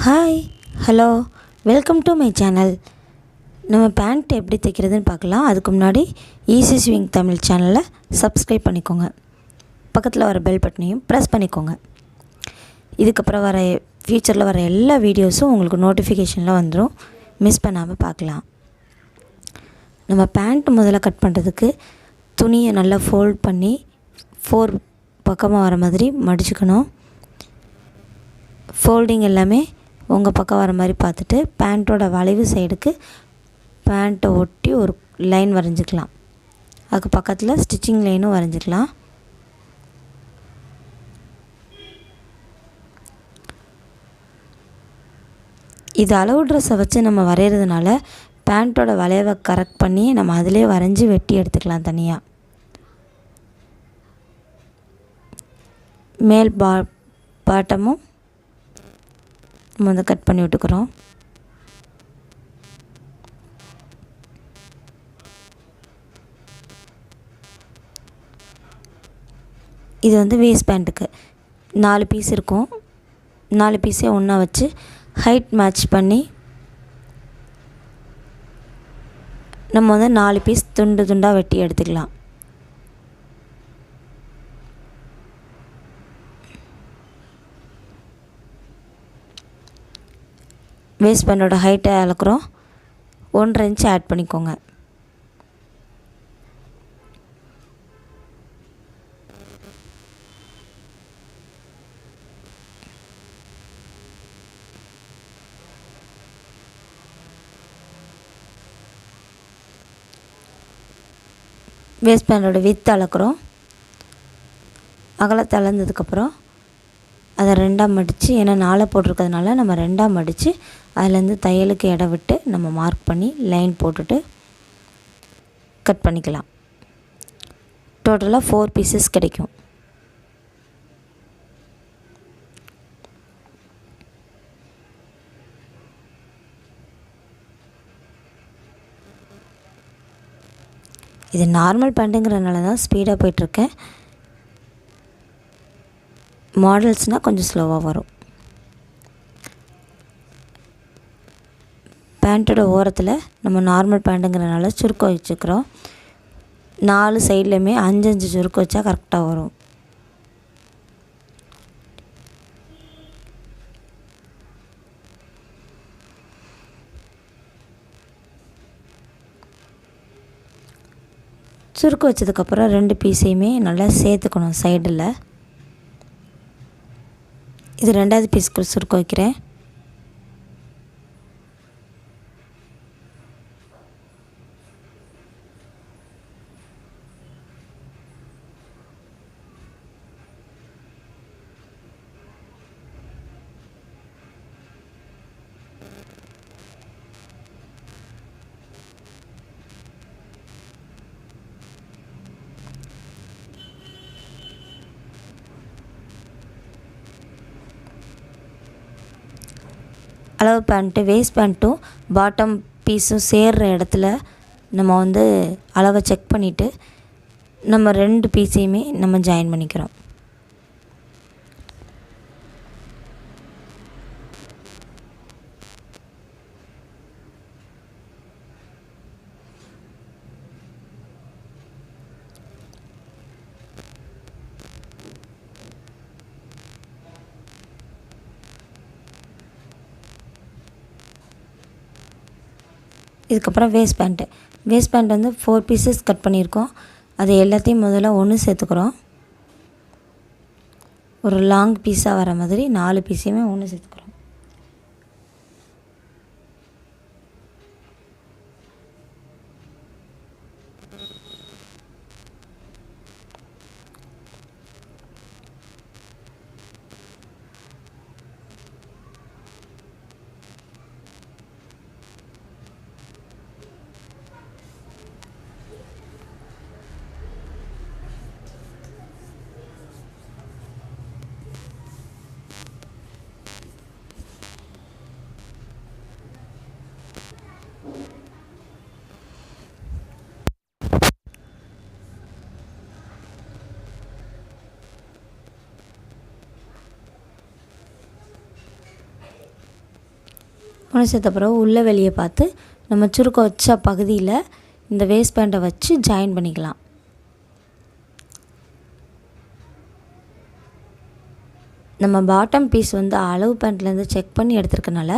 Hi hello welcome to my channel. நம்ம pant எப்படி தைக்கிறதுன்னு பார்க்கலாம். அதுக்கு முன்னாடி ஈஸி ஸ்விங் தமிழ் சேனலை சப்ஸ்கிரைப் பண்ணிக்கோங்க. பக்கத்தில் வர பெல் பட்டனையும் ப்ரெஸ் பண்ணிக்கோங்க. இதுக்கப்புறம் வர ஃப்யூச்சரில் வர எல்லா வீடியோஸும் உங்களுக்கு நோட்டிஃபிகேஷனில் வந்துடும். மிஸ் பண்ணாமல் பார்க்கலாம். நம்ம பேண்ட் முதல்ல கட் பண்ணுறதுக்கு துணியை நல்லா ஃபோல்ட் பண்ணி 4 பக்கமாக வர மாதிரி மடிச்சுக்கணும். ஃபோல்டிங் எல்லாமே உங்கள் பக்கம் வர மாதிரி பார்த்துட்டு பேண்ட்டோட வளைவு சைடுக்கு பேண்ட்டை ஒட்டி ஒரு லைன் வரைஞ்சிக்கலாம். அதுக்கு பக்கத்தில் ஸ்டிச்சிங் லைனும் வரைஞ்சிக்கலாம். இது அளவு ட்ரெஸ்ஸை வச்சு நம்ம வரைகிறதுனால பேண்ட்டோட வளைவை கரெக்ட் பண்ணி நம்ம அதிலே வரைஞ்சி வெட்டி எடுத்துக்கலாம். தனியாக மேல் பாட்டமும் நம்ம வந்து கட் பண்ணி விட்டுக்கிறோம். இது வந்து வேஸ்ட் பேண்ட்டுக்கு 4 பீஸ் இருக்கும். 4 பீஸே ஒன்றா வச்சு ஹைட் மேட்ச் பண்ணி நம்ம வந்து 4 பீஸ் துண்டு துண்டாக வெட்டி எடுத்துக்கலாம். வேஸ்ட் பேண்டோட ஹைட்டை அளக்குறோம். 1.5 இன்ச் ஆட் பண்ணிக்கோங்க. வேஸ்ட் பேண்டோட வித் அளக்குறோம். அகலத்தை அளந்ததுக்கப்புறம் அதை 2ஆக மடித்து, ஏன்னா 4 போட்டிருக்கிறதுனால நம்ம 2ஆக மடித்து அதிலேருந்து தையலுக்கு இடம் விட்டு நம்ம மார்க் பண்ணி லைன் போட்டுட்டு கட் பண்ணிக்கலாம். டோட்டலாக 4 பீசஸ் கிடைக்கும். இது நார்மல் பேண்ட்டுங்கிறதுனால தான் ஸ்பீடாக போயிட்டுருக்கேன். மாடல்ஸ்னால் கொஞ்சம் ஸ்லோவாக வரும். பேண்ட்டோட ஓரத்தில் நம்ம நார்மல் பேண்ட்டுங்கிறனால சுருக்கம் வச்சுக்கிறோம். 4 சைட்லேயுமே 5 சுருக்கம் வச்சா கரெக்டாக வரும். சுருக்கம் வச்சதுக்கப்புறம் 2 பீஸையுமே நல்லா சேர்த்துக்கணும் சைடில். இது 2வது பீஸ்க்கு சுருக்கம் வைக்கிறேன். அளவு பேண்ட்டு வேஸ்ட் பேண்ட்டும் பாட்டம் பீஸும் சேர்கிற இடத்துல நம்ம வந்து அளவை செக் பண்ணிவிட்டு நம்ம 2 பீஸையுமே நம்ம ஜாயின் பண்ணிக்கிறோம். இதுக்கப்புறம் வேஸ்ட் பேண்ட் வந்து 4 பீசஸ் கட் பண்ணியிருக்கோம். அது எல்லாத்தையும் முதல்ல ஒன்று சேர்த்துக்கிறோம். ஒரு லாங் பீஸாக வர மாதிரி 4 பீஸையுமே ஒன்று சேர்த்துக்கிறோம். சேர்த்த பிறகு உள்ளே வெளியே பார்த்து நம்ம சுருக்கம் வச்ச பகுதியில் இந்த வேஸ்ட் பேண்ட்டை வச்சு ஜாயின் பண்ணிக்கலாம். நம்ம பாட்டம் பீஸ் வந்து அளவு பேண்ட்லேருந்து செக் பண்ணி எடுத்துருக்கனால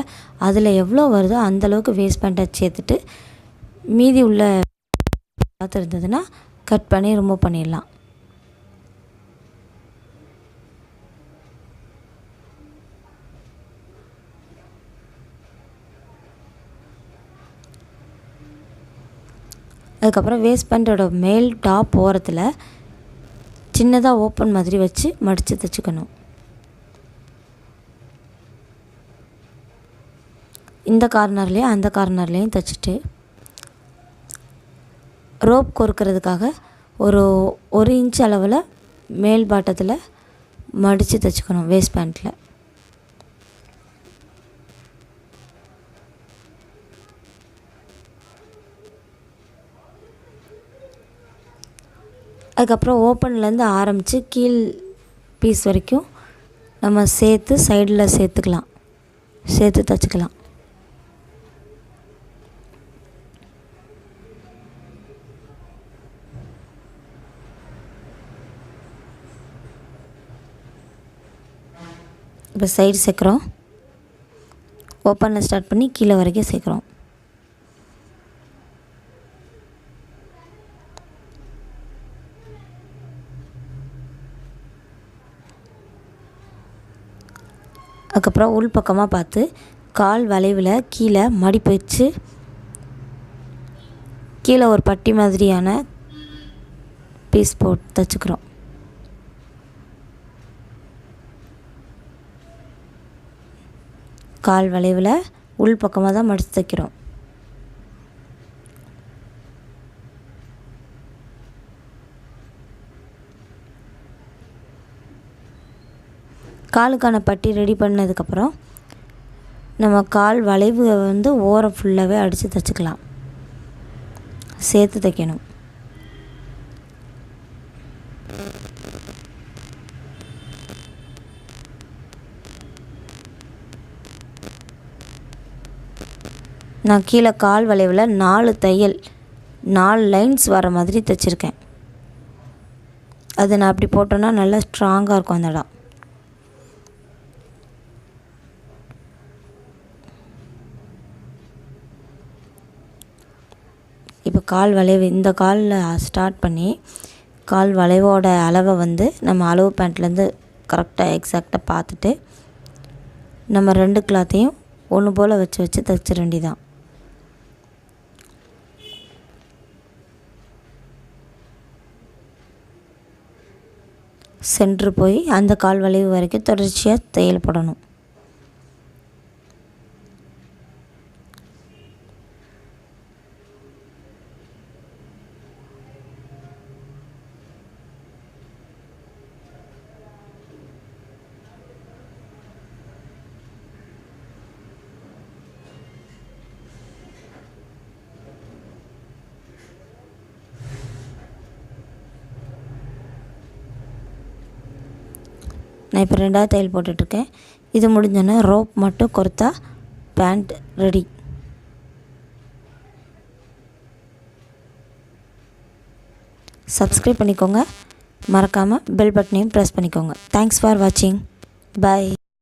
அதில் எவ்வளோ வருதோ அந்தளவுக்கு வேஸ்ட் பேண்ட்டை சேர்த்துட்டு மீதி உள்ள பார்த்து இருந்ததுன்னா கட் பண்ணி ரிமூவ் பண்ணிடலாம். அதுக்கப்புறம் வேஸ்ட் பேண்ட்டோட மேல் டாப் ஓரத்தில் சின்னதாக ஓப்பன் மாதிரி வச்சு மடித்து தைச்சிக்கணும். இந்த கார்னர்லேயும் அந்த கார்னர்லேயும் தைச்சிட்டு ரோப் கோர்க்கிறதுக்காக ஒரு இன்ச் அளவில் மேல் பாட்டத்தில் மடித்து தைச்சிக்கணும் வேஸ்ட் பேண்ட்டில். அதுக்கப்புறம் ஓப்பன்லேருந்து ஆரம்பித்து கீழ் பீஸ் வரைக்கும் நம்ம சேர்த்து சைடில் சேர்த்து தைச்சிக்கலாம். இப்போ சைடு சேர்க்குறோம். ஓப்பனில் ஸ்டார்ட் பண்ணி கீழே வரைக்கும் சேர்க்குறோம். அதுக்கப்புறம் உள் பக்கமாக பார்த்து கால் வளைவில் கீழே மடிப்பு வச்சு கீழே ஒரு பட்டி மாதிரியான பீஸ் போட்டு தைச்சிக்கிறோம். கால் வளைவில் உள் பக்கமாக தான் மடித்து தைக்கிறோம். காலுக்கான பட்டி ரெடி பண்ணதுக்கப்புறம் நம்ம கால் வளைவு வந்து ஓரம் ஃபுல்லாகவே அடித்து தைச்சிக்கலாம். சேர்த்து தைக்கணும். நான் கீழே கால் வளைவில் 4 லைன்ஸ் வர மாதிரி தைச்சிருக்கேன். அது நான் அப்படி போட்டோன்னா நல்லா ஸ்ட்ராங்காக இருக்கும் அந்த இடம். இப்போ கால் வளைவு இந்த காலில் ஸ்டார்ட் பண்ணி கால் வளைவோட அளவை வந்து நம்ம அளவு பேண்ட்லேருந்து கரெக்டாக எக்ஸாக்டாக பார்த்துட்டு நம்ம 2 கிளாத்தையும் ஒன்று போல் வச்சு தைச்சிட வேண்டியதான். சென்ட்ரு போய் அந்த கால் வளைவு வரைக்கும் தொடர்ச்சியாக தையல் போடணும். நான் இப்போ 2வது தையல் போட்டுட்ருக்கேன். இது முடிஞ்சோன்னே ரோப் மட்டும் கொடுத்தா பேண்ட் ரெடி. சப்ஸ்கிரைப் பண்ணிக்கோங்க. மறக்காமல் பெல் பட்டனையும் ப்ரெஸ் பண்ணிக்கோங்க. தேங்க்ஸ் ஃபார் வாட்சிங். பாய்.